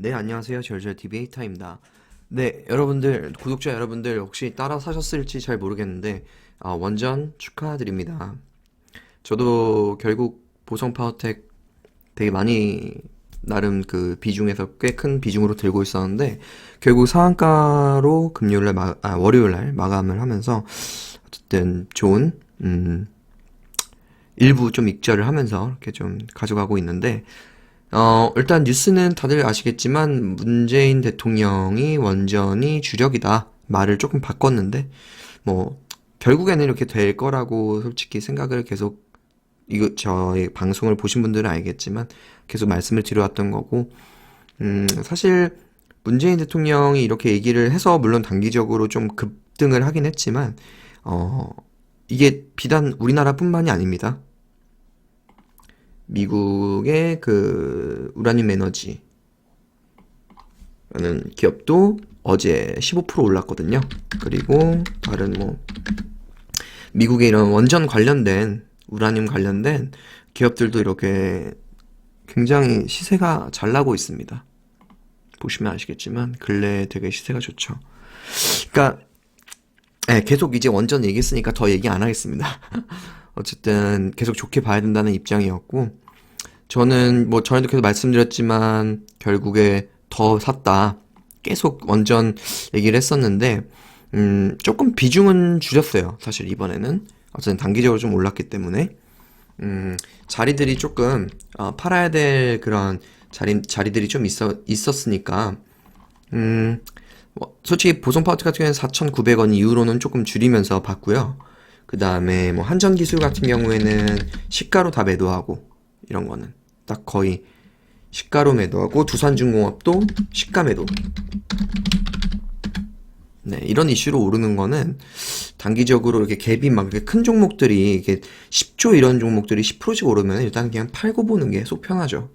네, 안녕하세요. 절절TV 타입니다. 네, 여러분들, 구독자 여러분들 혹시 따라 사셨을지 잘 모르겠는데, 원전 축하드립니다. 저도 결국 보성 파워텍 되게 많이, 나름 그 비중에서 꽤 큰 비중으로 들고 있었는데, 결국 상한가로 월요일날 마감을 하면서, 어쨌든 좋은, 일부 좀 익절을 하면서 이렇게 좀 가져가고 있는데, 일단 뉴스는 다들 아시겠지만 문재인 대통령이 원전이 주력이다 말을 조금 바꿨는데 뭐 결국에는 이렇게 될 거라고 솔직히 생각을 계속 이거 저희 방송을 보신 분들은 알겠지만 계속 말씀을 드려왔던 거고 사실 문재인 대통령이 이렇게 얘기를 해서 물론 단기적으로 좀 급등을 하긴 했지만 어 이게 비단 우리나라뿐만이 아닙니다. 미국의 그 우라늄 에너지라는 기업도 어제 15% 올랐거든요. 그리고 다른 뭐 미국의 이런 원전 관련된 우라늄 관련된 기업들도 이렇게 굉장히 시세가 잘 나고 있습니다. 보시면 아시겠지만 근래 되게 시세가 좋죠. 그러니까 계속 이제 원전 얘기했으니까 더 얘기 안 하겠습니다. 어쨌든 계속 좋게 봐야 된다는 입장이었고 저는 뭐 전에도 계속 말씀드렸지만 결국에 더 샀다. 계속 원전 얘기를 했었는데 조금 비중은 줄였어요. 사실 이번에는 어쨌든 단기적으로 좀 올랐기 때문에 자리들이 조금 팔아야 될 그런 자리들이 좀 있었으니까 솔직히 보성 파워텍 같은 경우에는 4,900원 이후로는 조금 줄이면서 봤고요. 그 다음에 뭐 한전기술 같은 경우에는 시가로 다 매도하고 이런 거는 딱 거의 시가로 매도하고 두산중공업도 시가 매도. 네, 이런 이슈로 오르는 거는 단기적으로 이렇게 갭이 막 이렇게 큰 종목들이 이게 10조 이런 종목들이 10%씩 오르면 일단 그냥 팔고 보는 게 속 편하죠.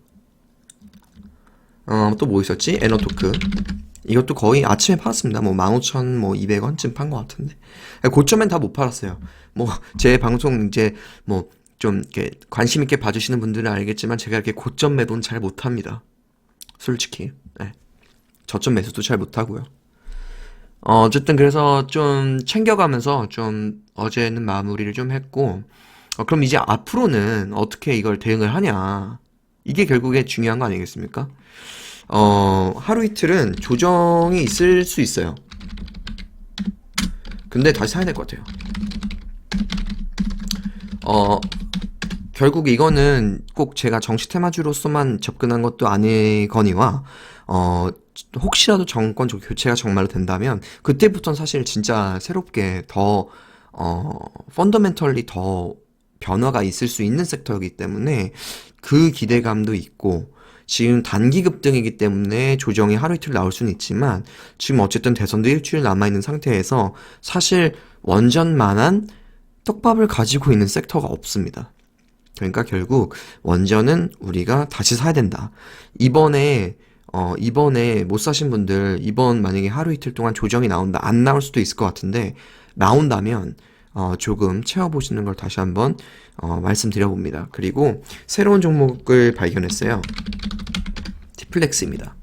또 뭐 있었지? 에너토크. 이것도 거의 아침에 팔았습니다. 뭐 15,000, 뭐 200원쯤 판 것 같은데. 고점엔 다 못 팔았어요. 뭐 제 방송 이제 뭐 좀 이렇게 관심 있게 봐주시는 분들은 알겠지만 제가 이렇게 고점 매도는 잘 못합니다. 솔직히. 네. 저점 매수도 잘 못하고요. 어쨌든 그래서 좀 챙겨가면서 좀 어제는 마무리를 좀 했고, 그럼 이제 앞으로는 어떻게 이걸 대응을 하냐. 이게 결국에 중요한 거 아니겠습니까? 하루 이틀은 조정이 있을 수 있어요. 근데 다시 사야 될 것 같아요. 결국 이거는 꼭 제가 정치 테마주로서만 접근한 것도 아니거니와, 혹시라도 정권 교체가 정말로 된다면, 그때부터는 사실 진짜 새롭게 더, 펀더멘털리 더 변화가 있을 수 있는 섹터이기 때문에, 그 기대감도 있고, 지금 단기 급등이기 때문에 조정이 하루 이틀 나올 수는 있지만, 지금 어쨌든 대선도 일주일 남아있는 상태에서, 사실 원전만한 떡밥을 가지고 있는 섹터가 없습니다. 그러니까 결국 원전은 우리가 다시 사야 된다. 이번에 못 사신 분들, 이번 만약에 하루 이틀 동안 조정이 나온다. 안 나올 수도 있을 것 같은데, 나온다면, 조금 채워보시는 걸 다시 한번, 말씀드려봅니다. 그리고 새로운 종목을 발견했어요. 티플렉스입니다.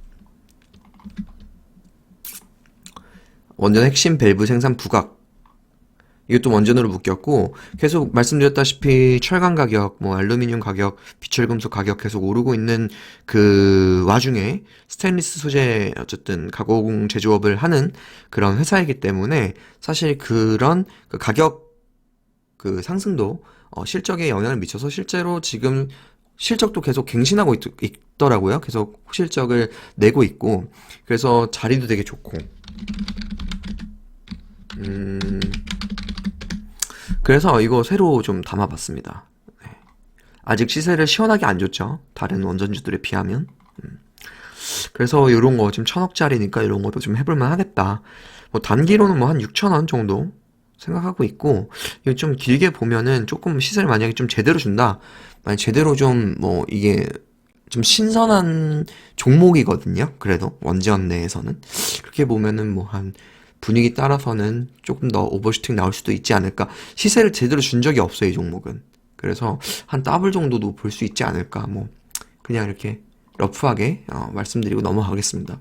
원전 핵심 밸브 생산 부각. 이것도 원전으로 묶였고 계속 말씀드렸다시피 철강 가격, 뭐 알루미늄 가격, 비철금속 가격 계속 오르고 있는 그 와중에 스테인리스 소재 어쨌든 가공 제조업을 하는 그런 회사이기 때문에 사실 그런 그 가격 그 상승도 실적에 영향을 미쳐서 실제로 지금 실적도 계속 갱신하고 있더라고요. 계속 실적을 내고 있고 그래서 자리도 되게 좋고 그래서 이거 새로 좀 담아봤습니다. 네. 아직 시세를 시원하게 안 줬죠. 다른 원전주들에 비하면. 그래서 이런 거 지금 1,000억짜리니까 이런 것도 좀 해볼만 하겠다. 뭐 단기로는 뭐 한 6,000원 정도 생각하고 있고 이거 좀 길게 보면은 조금 시세를 만약에 좀 제대로 준다. 만약 제대로 좀 뭐 이게 좀 신선한 종목이거든요. 그래도 원전 내에서는 그렇게 보면은 뭐 한 분위기 따라서는 조금 더 오버슈팅 나올 수도 있지 않을까. 시세를 제대로 준 적이 없어요, 이 종목은. 그래서 한 더블 정도도 볼 수 있지 않을까. 뭐 그냥 이렇게 러프하게 말씀드리고 넘어가겠습니다.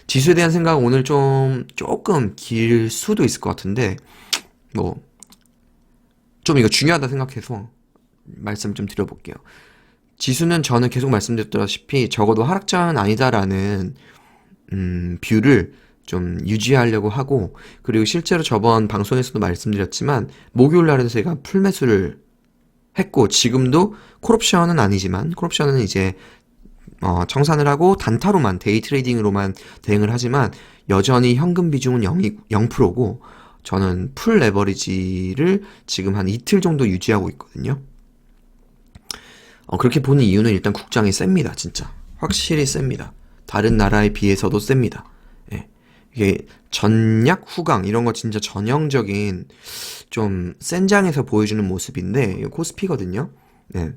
지수에 대한 생각은 오늘 조금 길 수도 있을 것 같은데 좀 이거 중요하다 생각해서 말씀 좀 드려볼게요. 지수는 저는 계속 말씀드렸다시피 적어도 하락장은 아니다라는 뷰를 좀 유지하려고 하고, 그리고 실제로 저번 방송에서도 말씀드렸지만 목요일 날은 제가 풀매수를 했고, 지금도 콜옵션은 아니지만 콜옵션은 이제 청산을 하고 단타로만 데이 트레이딩으로만 대응을 하지만 여전히 현금 비중은 0%고 저는 풀 레버리지를 지금 한 이틀 정도 유지하고 있거든요. 그렇게 보는 이유는 일단 국장이 셉니다. 진짜 확실히 셉니다. 다른 나라에 비해서도 셉니다. 예. 이게 전략 후강 이런 거 진짜 전형적인 좀 센 장에서 보여주는 모습인데 코스피거든요. 네.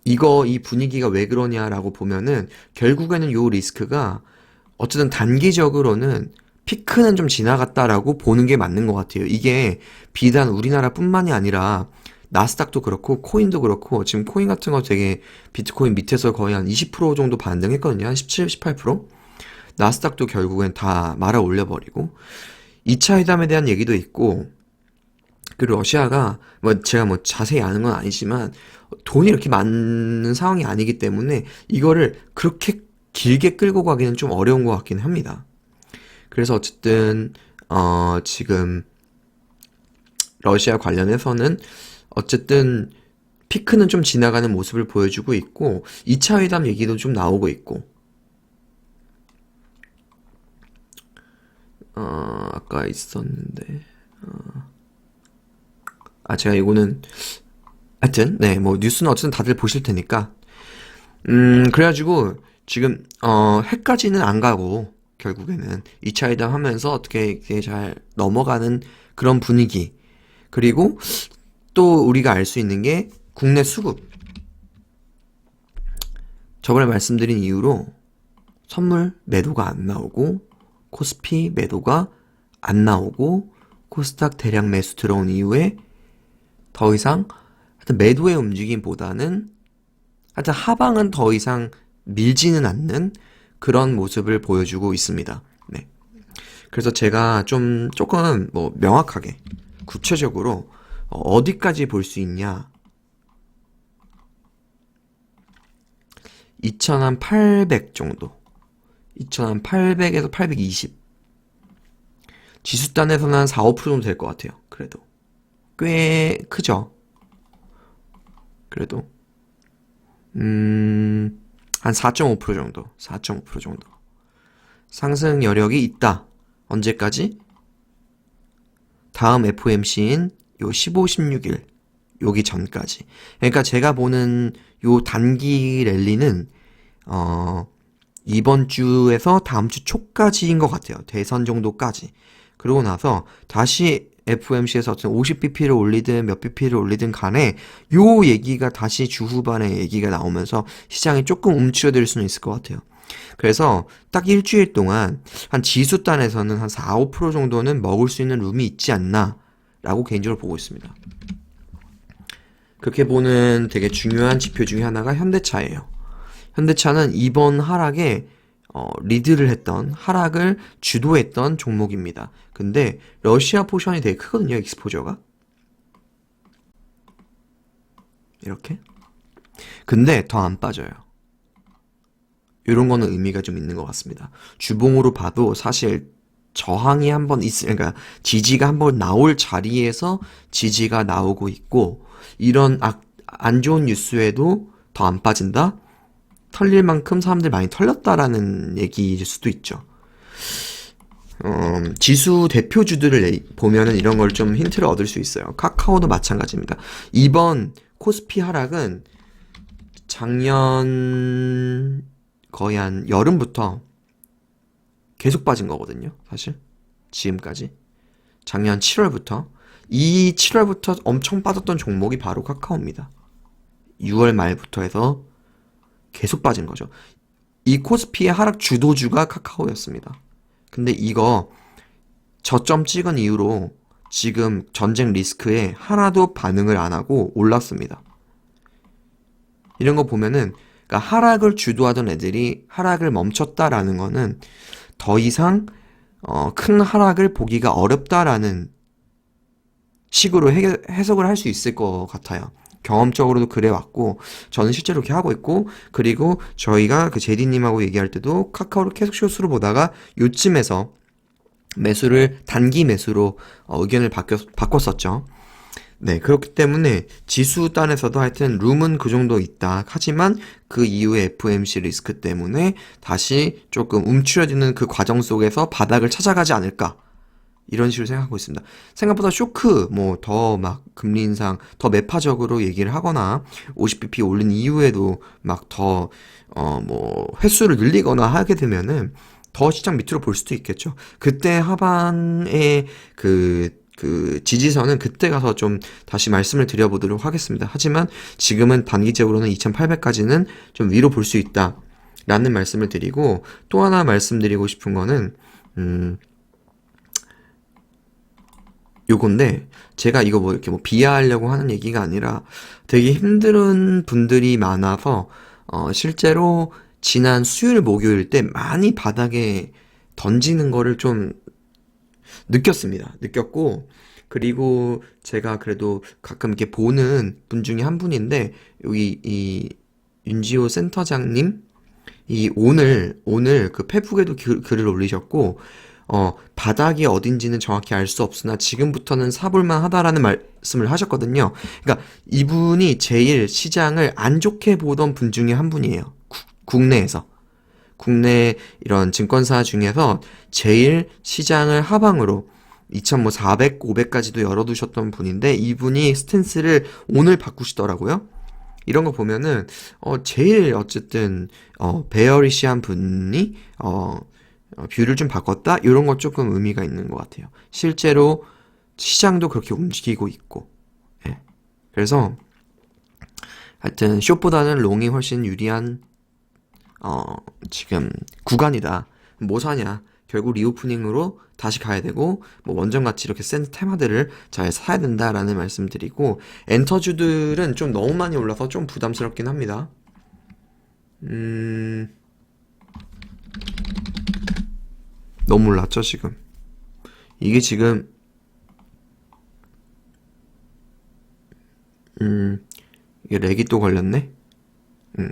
이 분위기가 왜 그러냐라고 보면은 결국에는 요 리스크가 어쨌든 단기적으로는 피크는 좀 지나갔다라고 보는 게 맞는 것 같아요. 이게 비단 우리나라뿐만이 아니라 나스닥도 그렇고 코인도 그렇고, 지금 코인 같은 거 되게 비트코인 밑에서 거의 한 20% 정도 반등했거든요. 한 17, 18%? 나스닥도 결국엔 다 말아 올려버리고, 2차 회담에 대한 얘기도 있고, 그리고 러시아가 제가 자세히 아는 건 아니지만 돈이 이렇게 많은 상황이 아니기 때문에 이거를 그렇게 길게 끌고 가기는 좀 어려운 것 같긴 합니다. 그래서 어쨌든 지금 러시아 관련해서는 어쨌든 피크는 좀 지나가는 모습을 보여주고 있고, 2차 회담 얘기도 좀 나오고 있고, 아까 있었는데, 제가 이거는, 하여튼, 네, 뉴스는 어쨌든 다들 보실 테니까, 그래가지고, 지금, 해까지는 안 가고, 결국에는 2차 회담 하면서 어떻게 잘 넘어가는 그런 분위기. 그리고, 또 우리가 알 수 있는 게 국내 수급. 저번에 말씀드린 이유로 선물 매도가 안 나오고 코스피 매도가 안 나오고 코스닥 대량 매수 들어온 이후에 더 이상 하여튼 매도의 움직임보다는 하여튼 하방은 더 이상 밀지는 않는 그런 모습을 보여주고 있습니다. 네. 그래서 제가 조금 명확하게 구체적으로 어디까지 볼 수 있냐? 2,800 정도. 2,800에서 820. 지수단에서는 한 4, 5% 정도 될 것 같아요. 그래도. 꽤 크죠? 그래도. 한 4.5% 정도. 4.5% 정도. 상승 여력이 있다. 언제까지? 다음 FOMC인 요 15, 16일 여기 전까지. 그러니까 제가 보는 요 단기 랠리는 이번 주에서 다음 주 초까지인 것 같아요. 대선 정도까지. 그러고 나서 다시 FOMC에서 어떤 50bp를 올리든 몇 bp를 올리든 간에 요 얘기가 다시 주 후반에 얘기가 나오면서 시장이 조금 움츠러들 수는 있을 것 같아요. 그래서 딱 일주일 동안 한 지수단에서는 한 4, 5% 정도는 먹을 수 있는 룸이 있지 않나 라고 개인적으로 보고 있습니다. 그렇게 보는 되게 중요한 지표 중에 하나가 현대차예요. 현대차는 이번 하락에 리드를 했던, 하락을 주도했던 종목입니다. 근데 러시아 포션이 되게 크거든요, 익스포저가. 이렇게. 근데 더 안 빠져요. 이런 거는 의미가 좀 있는 것 같습니다. 주봉으로 봐도 사실 저항이 한번 그러니까 지지가 한번 나올 자리에서 지지가 나오고 있고, 이런 안 좋은 뉴스에도 더 안 빠진다? 털릴 만큼 사람들 많이 털렸다라는 얘기일 수도 있죠. 지수 대표주들을 보면은 이런 걸 좀 힌트를 얻을 수 있어요. 카카오도 마찬가지입니다. 이번 코스피 하락은 작년 거의 한 여름부터 계속 빠진 거거든요. 사실 지금까지 작년 7월부터 이 7월부터 엄청 빠졌던 종목이 바로 카카오입니다. 6월 말부터 해서 계속 빠진 거죠. 이 코스피의 하락 주도주가 카카오였습니다. 근데 이거 저점 찍은 이후로 지금 전쟁 리스크에 하나도 반응을 안 하고 올랐습니다. 이런 거 보면은 그러니까 하락을 주도하던 애들이 하락을 멈췄다라는 거는 더 이상 큰 하락을 보기가 어렵다라는 식으로 해석을 할 수 있을 것 같아요. 경험적으로도 그래 왔고 저는 실제로 이렇게 하고 있고 그리고 저희가 그 제디님하고 얘기할 때도 카카오를 계속 쇼스로 보다가 요쯤에서 매수를 단기 매수로 의견을 바꿨었죠. 네, 그렇기 때문에 지수 단에서도 하여튼 룸은 그 정도 있다. 하지만 그 이후에 FOMC 리스크 때문에 다시 조금 움츠러드는 그 과정 속에서 바닥을 찾아가지 않을까. 이런 식으로 생각하고 있습니다. 생각보다 쇼크, 뭐, 더 막, 금리 인상, 더 매파적으로 얘기를 하거나, 50bp 올린 이후에도 막 더, 뭐, 횟수를 늘리거나 하게 되면은, 더 시장 밑으로 볼 수도 있겠죠. 그때 하반에 그 지지선은 그때 가서 좀 다시 말씀을 드려보도록 하겠습니다. 하지만 지금은 단기적으로는 2800까지는 좀 위로 볼 수 있다. 라는 말씀을 드리고, 또 하나 말씀드리고 싶은 거는, 요건데 제가 이거 뭐 이렇게 뭐 비하하려고 하는 얘기가 아니라 되게 힘든 분들이 많아서 실제로 지난 수요일 목요일 때 많이 바닥에 던지는 거를 좀 느꼈고 그리고 제가 그래도 가끔 이렇게 보는 분 중에 한 분인데 여기 이 윤지호 센터장님 이 오늘 그 페북에도 글을 올리셨고 바닥이 어딘지는 정확히 알 수 없으나 지금부터는 사볼만 하다라는 말씀을 하셨거든요. 그러니까 이분이 제일 시장을 안 좋게 보던 분 중에 한 분이에요. 국내에서. 국내 이런 증권사 중에서 제일 시장을 하방으로 2,400, 500까지도 열어두셨던 분인데 이분이 스탠스를 오늘 바꾸시더라고요. 이런 거 보면은 제일 어쨌든 베어리시한 분이 뷰를 좀 바꿨다? 이런 거 조금 의미가 있는 것 같아요. 실제로 시장도 그렇게 움직이고 있고. 예. 그래서 하여튼 숏보다는 롱이 훨씬 유리한 지금 구간이다. 뭐 사냐? 결국 리오프닝으로 다시 가야 되고 뭐 원전같이 이렇게 센 테마들을 잘 사야 된다라는 말씀드리고 엔터주들은 좀 너무 많이 올라서 좀 부담스럽긴 합니다. 너무 올랐죠 지금. 이게 지금 이게 렉이 또 걸렸네?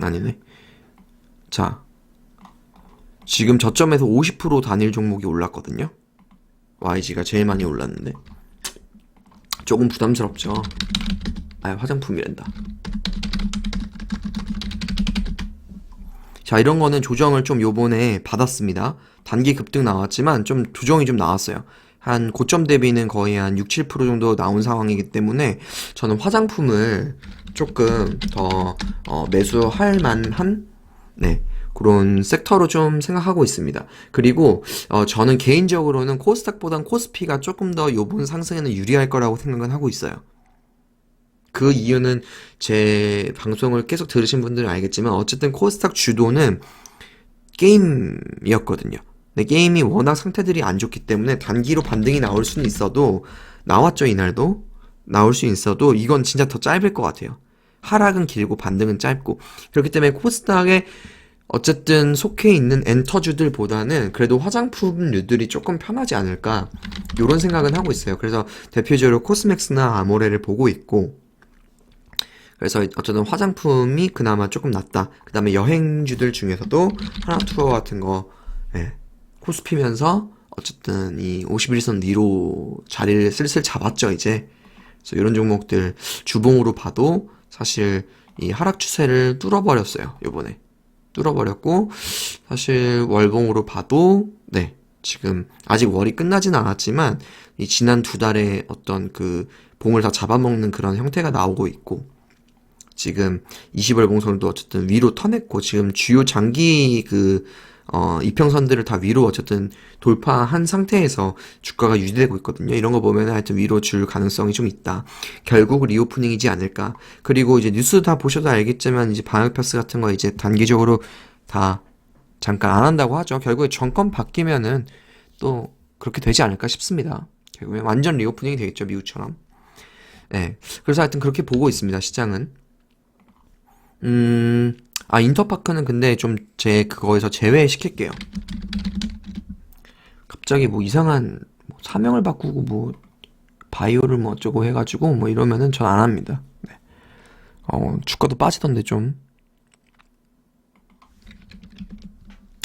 아니네. 자, 지금 저점에서 50% 단일 종목이 올랐거든요. YG가 제일 많이 올랐는데 조금 부담스럽죠. 아, 화장품이란다. 자, 이런 거는 조정을 좀 요번에 받았습니다. 단기 급등 나왔지만 좀 조정이 좀 나왔어요. 한 고점 대비는 거의 한 6, 7% 정도 나온 상황이기 때문에 저는 화장품을 조금 더 매수할 만한 네, 그런 섹터로 좀 생각하고 있습니다. 그리고 저는 개인적으로는 코스닥보단 코스피가 조금 더 요번 상승에는 유리할 거라고 생각은 하고 있어요. 그 이유는 제 방송을 계속 들으신 분들은 알겠지만 어쨌든 코스닥 주도는 게임이었거든요. 근데 게임이 워낙 상태들이 안 좋기 때문에 단기로 반등이 나올 수는 있어도 나왔죠 이날도 나올 수 있어도 이건 진짜 더 짧을 것 같아요. 하락은 길고 반등은 짧고 그렇기 때문에 코스닥에 어쨌든 속해 있는 엔터주들보다는 그래도 화장품류들이 조금 편하지 않을까 이런 생각은 하고 있어요. 그래서 대표적으로 코스맥스나 아모레를 보고 있고 그래서 어쨌든 화장품이 그나마 조금 낫다. 그 다음에 여행주들 중에서도 하나투어 같은 거 예, 코스피면서 어쨌든 이 51선 위로 자리를 슬슬 잡았죠 이제. 그래서 이런 종목들 주봉으로 봐도 사실 이 하락 추세를 뚫어버렸어요 요번에. 뚫어버렸고 사실 월봉으로 봐도 네 지금 아직 월이 끝나진 않았지만 이 지난 두 달의 어떤 그 봉을 다 잡아먹는 그런 형태가 나오고 있고 지금 20월봉선도 어쨌든 위로 터냈고 지금 주요 장기 그 이평선들을 다 위로 어쨌든 돌파한 상태에서 주가가 유지되고 있거든요. 이런 거 보면 하여튼 위로 줄 가능성이 좀 있다. 결국 리오프닝이지 않을까. 그리고 이제 뉴스 다 보셔도 알겠지만 이제 방역 패스 같은 거 이제 단기적으로 다 잠깐 안 한다고 하죠. 결국에 정권 바뀌면은 또 그렇게 되지 않을까 싶습니다. 결국에 완전 리오프닝이 되겠죠. 미국처럼. 네. 그래서 하여튼 그렇게 보고 있습니다. 시장은. 인터파크는 근데 좀 그거에서 제외시킬게요. 갑자기 뭐 이상한 뭐 사명을 바꾸고 뭐 바이오를 뭐 어쩌고 해가지고 뭐 이러면은 전 안 합니다. 네. 주가도 빠지던데 좀.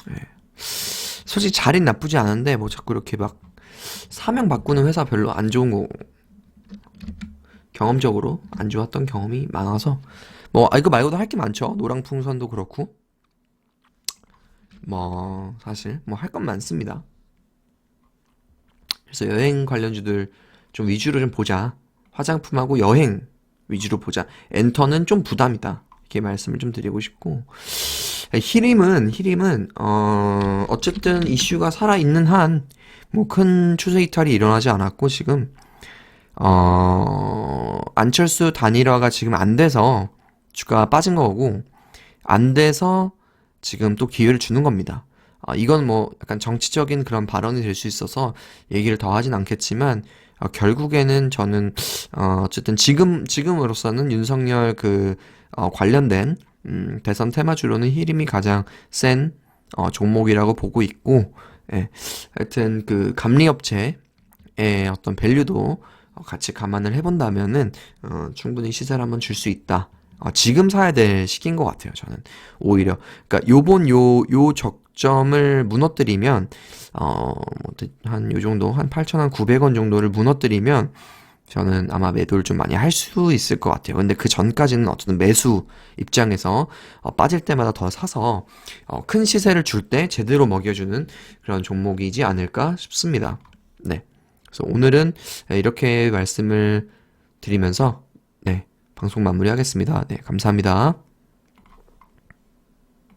네. 솔직히 자리는 나쁘지 않은데 뭐 자꾸 이렇게 막 사명 바꾸는 회사 별로 안 좋은 거 경험적으로 안 좋았던 경험이 많아서 뭐 이거 말고도 할 게 많죠. 노랑풍선도 그렇고 뭐 사실 뭐 할 건 많습니다. 그래서 여행 관련주들 좀 위주로 좀 보자. 화장품하고 여행 위주로 보자. 엔터는 좀 부담이다. 이렇게 말씀을 좀 드리고 싶고 히림은 어쨌든 이슈가 살아있는 한 뭐 큰 추세 이탈이 일어나지 않았고 지금 안철수 단일화가 지금 안 돼서 주가가 빠진 거고 안 돼서 지금 또 기회를 주는 겁니다. 이건 뭐 약간 정치적인 그런 발언이 될 수 있어서 얘기를 더 하진 않겠지만 결국에는 저는 어쨌든 지금으로서는 윤석열 관련된 대선 테마주로는 히림이 가장 센 종목이라고 보고 있고 예, 하여튼 감리업체의 어떤 밸류도 같이 감안을 해본다면은 충분히 시세를 한번 줄 수 있다. 지금 사야 될 시기인 것 같아요. 저는 오히려 그러니까 요번 요 적점을 무너뜨리면 한 요 정도 한 8,900원 정도를 무너뜨리면 저는 아마 매도를 좀 많이 할 수 있을 것 같아요. 근데 그 전까지는 어쨌든 매수 입장에서 빠질 때마다 더 사서 큰 시세를 줄 때 제대로 먹여주는 그런 종목이지 않을까 싶습니다. 네. 그래서 오늘은 이렇게 말씀을 드리면서 네, 방송 마무리하겠습니다. 네, 감사합니다.